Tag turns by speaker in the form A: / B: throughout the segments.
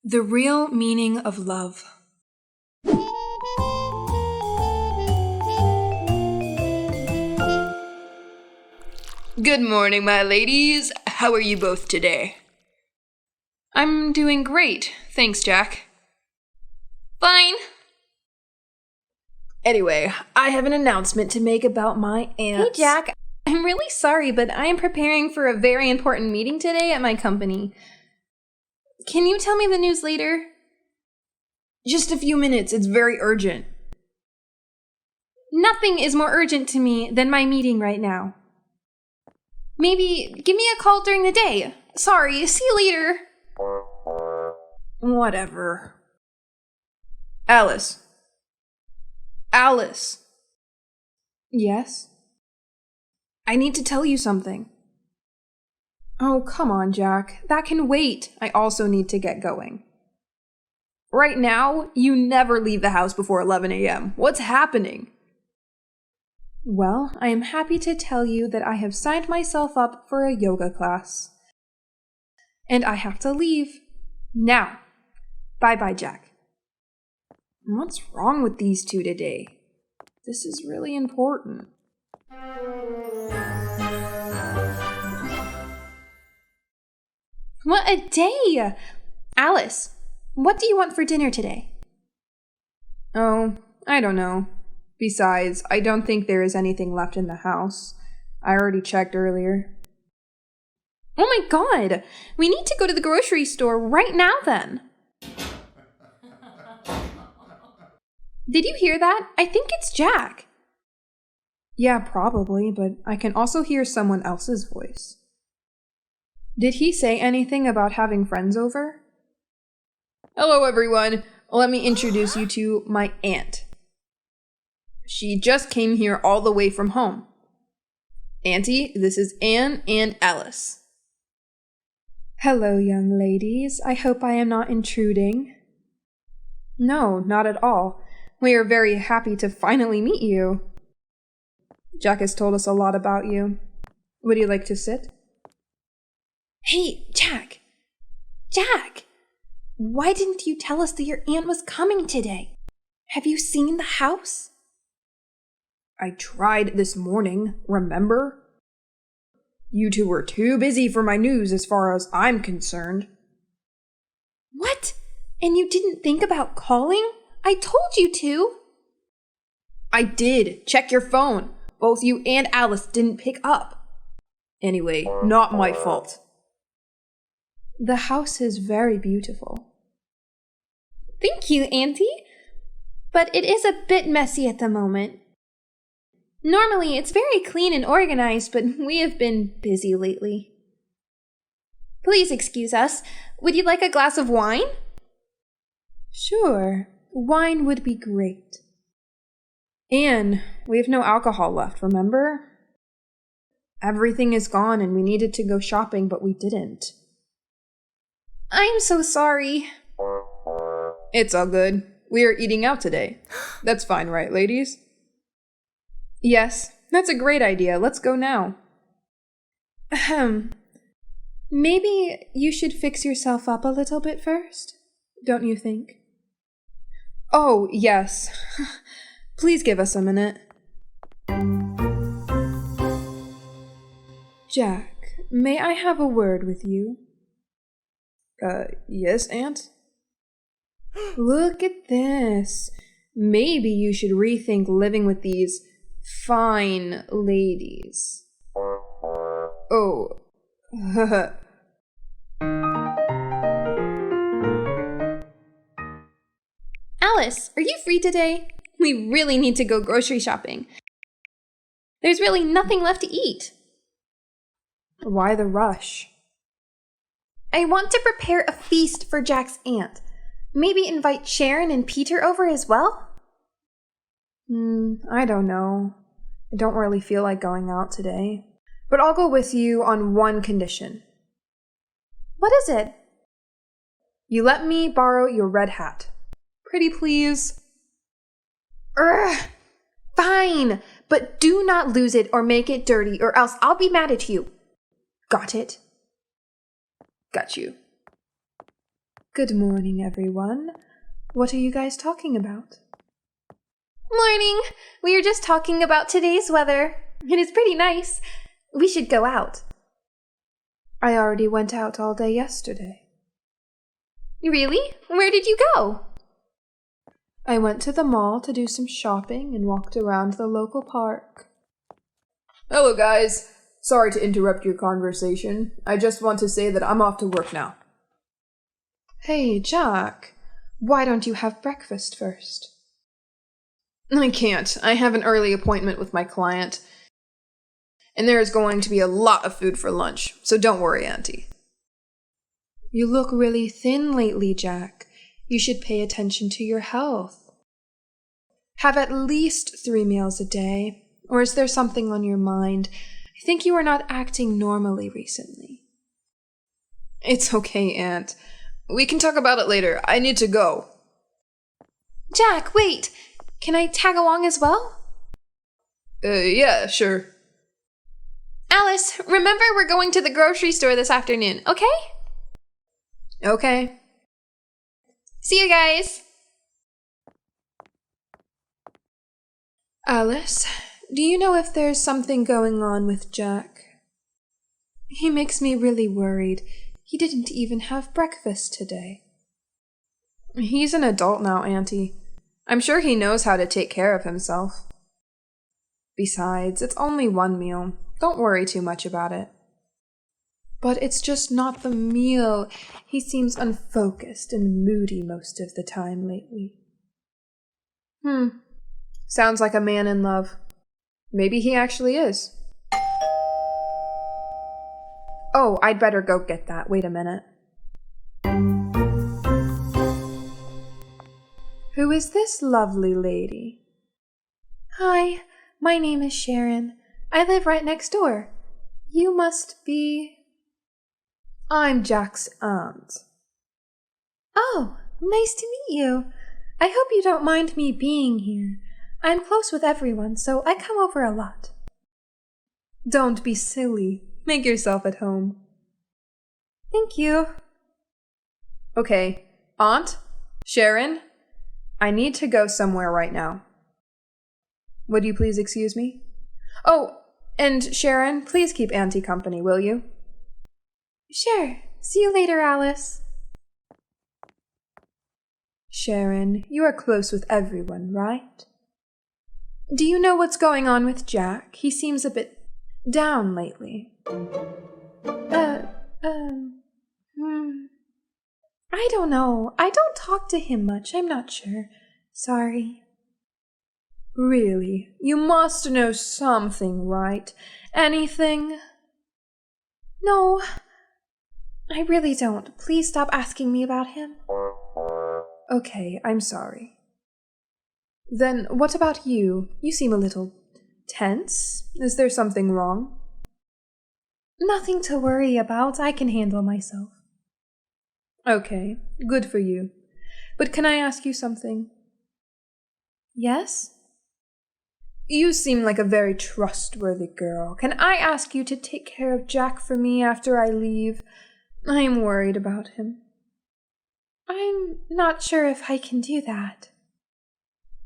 A: The real meaning of love. Good morning, my ladies. How are you both today? I'm doing great. Thanks, Jack. Fine. Anyway, I have an announcement to make about my aunt.
B: Hey, Jack. I'm really sorry, but I am preparing for a very important meeting today at my company. Can you tell me the news later?
A: Just a few minutes. It's very urgent.
B: Nothing is more urgent to me than my meeting right now. Maybe give me a call during the day. Sorry, see you later.
A: Whatever. Alice. Alice.
B: Yes?
A: I need to tell you something.
B: Oh, come on, Jack. That can wait. I also need to get going.
A: Right now, you never leave the house before 11 a.m. What's happening?
B: Well, I am happy to tell you that I have signed myself up for a yoga class. And I have to leave now. Bye-bye, Jack.
A: What's wrong with these two today? This is really important.
B: What a day! Alice, what do you want for dinner today?
A: Oh, I don't know. Besides, I don't think there is anything left in the house. I already checked earlier.
B: Oh my god! We need to go to the grocery store right now then! Did you hear that? I think it's Jack.
A: Yeah, probably, but I can also hear someone else's voice. Did he say anything about having friends over? Hello, everyone. Let me introduce you to my aunt. She just came here all the way from home. Auntie, this is Anne and Alice.
B: Hello, young ladies. I hope I am not intruding.
A: No, not at all. We are very happy to finally meet you. Jack has told us a lot about you. Would you like to sit?
B: Hey, Jack! Jack! Why didn't you tell us that your aunt was coming today? Have you seen the house?
A: I tried this morning, remember? You two were too busy for my news as far as I'm concerned.
B: What? And you didn't think about calling? I told you to.
A: I did. Check your phone. Both you and Alice didn't pick up. Anyway, not my fault.
B: The house is very beautiful. Thank you, Auntie. But it is a bit messy at the moment. Normally, it's very clean and organized, but we have been busy lately. Please excuse us. Would you like a glass of wine?
A: Sure. Wine would be great. Anne, we have no alcohol left, remember? Everything is gone and we needed to go shopping, but we didn't.
B: I'm so sorry.
A: It's all good. We are eating out today. That's fine, right, ladies? Yes, that's a great idea. Let's go now.
B: Ahem. Maybe you should fix yourself up a little bit first, don't you think?
A: Oh, yes. Please give us a minute.
B: Jack, may I have a word with you?
A: Yes, Aunt?
B: Look at this. Maybe you should rethink living with these fine ladies.
A: Oh.
B: Alice, are you free today? We really need to go grocery shopping. There's really nothing left to eat.
A: Why the rush?
B: I want to prepare a feast for Jack's aunt. Maybe invite Sharon and Peter over as well?
A: I don't know. I don't really feel like going out today. But I'll go with you on one condition.
B: What is it?
A: You let me borrow your red hat. Pretty please?
B: Fine, but do not lose it or make it dirty or else I'll be mad at you. Got it?
A: Got you. Good morning, everyone. What are you guys talking about?
B: Morning! We were just talking about today's weather. It is pretty nice. We should go out.
A: I already went out all day yesterday.
B: Really? Where did you go?
A: I went to the mall to do some shopping and walked around the local park. Hello, guys. Sorry to interrupt your conversation. I just want to say that I'm off to work now. Hey, Jack. Why don't you have breakfast first? I can't. I have an early appointment with my client. And there is going to be a lot of food for lunch, so don't worry, Auntie. You look really thin lately, Jack. You should pay attention to your health. Have at least 3 meals a day, or is there something on your mind? I think you are not acting normally recently. It's okay, Aunt. We can talk about it later. I need to go.
B: Jack, wait! Can I tag along as well?
A: Yeah, sure.
B: Alice, remember we're going to the grocery store this afternoon, okay?
A: Okay.
B: See you guys!
A: Alice, do you know if there's something going on with Jack? He makes me really worried. He didn't even have breakfast today. He's an adult now, Auntie. I'm sure he knows how to take care of himself. Besides, it's only 1 meal. Don't worry too much about it. But it's just not the meal. He seems unfocused and moody most of the time lately. Sounds like a man in love. Maybe he actually is. Oh, I'd better go get that. Wait a minute. Who is this lovely lady?
B: Hi, my name is Sharon. I live right next door. You must be...
A: I'm Jack's aunt.
B: Oh, nice to meet you. I hope you don't mind me being here. I'm close with everyone, so I come over a lot.
A: Don't be silly. Make yourself at home.
B: Thank you.
A: Okay, Aunt, Sharon, I need to go somewhere right now. Would you please excuse me? Oh, and Sharon, please keep Auntie company, will you?
B: Sure. See you later, Alice.
A: Sharon, you are close with everyone, right? Do you know what's going on with Jack? He seems a bit down lately.
B: I don't know. I don't talk to him much. I'm not sure. Sorry.
A: Really? You must know something, right? Anything?
B: No, I really don't. Please stop asking me about him.
A: Okay, I'm sorry. Then what about you? You seem a little tense. Is there something wrong?
B: Nothing to worry about. I can handle myself.
A: Okay, good for you. But can I ask you something?
B: Yes?
A: You seem like a very trustworthy girl. Can I ask you to take care of Jack for me after I leave? I'm worried about him.
B: I'm not sure if I can do that.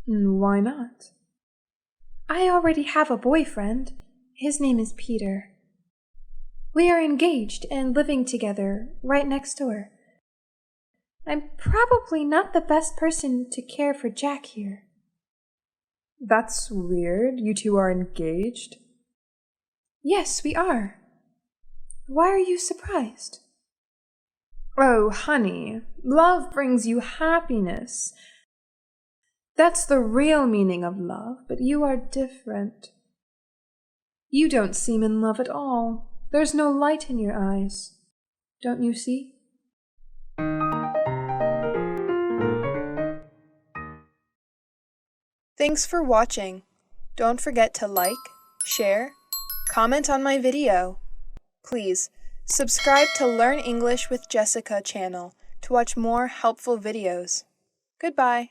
A: Why not?
B: I already have a boyfriend. His name is Peter. We are engaged and living together right next door. I'm probably not the best person to care for Jack here.
A: That's weird. You two are engaged?
B: Yes, we are. Why are you surprised?
A: Oh, honey, love brings you happiness. That's the real meaning of love, but you are different. You don't seem in love at all. There's no light in your eyes. Don't you see? Thanks for watching. Don't forget to like, share, comment on my video. Please, subscribe to Learn English with Jessica channel to watch more helpful videos. Goodbye.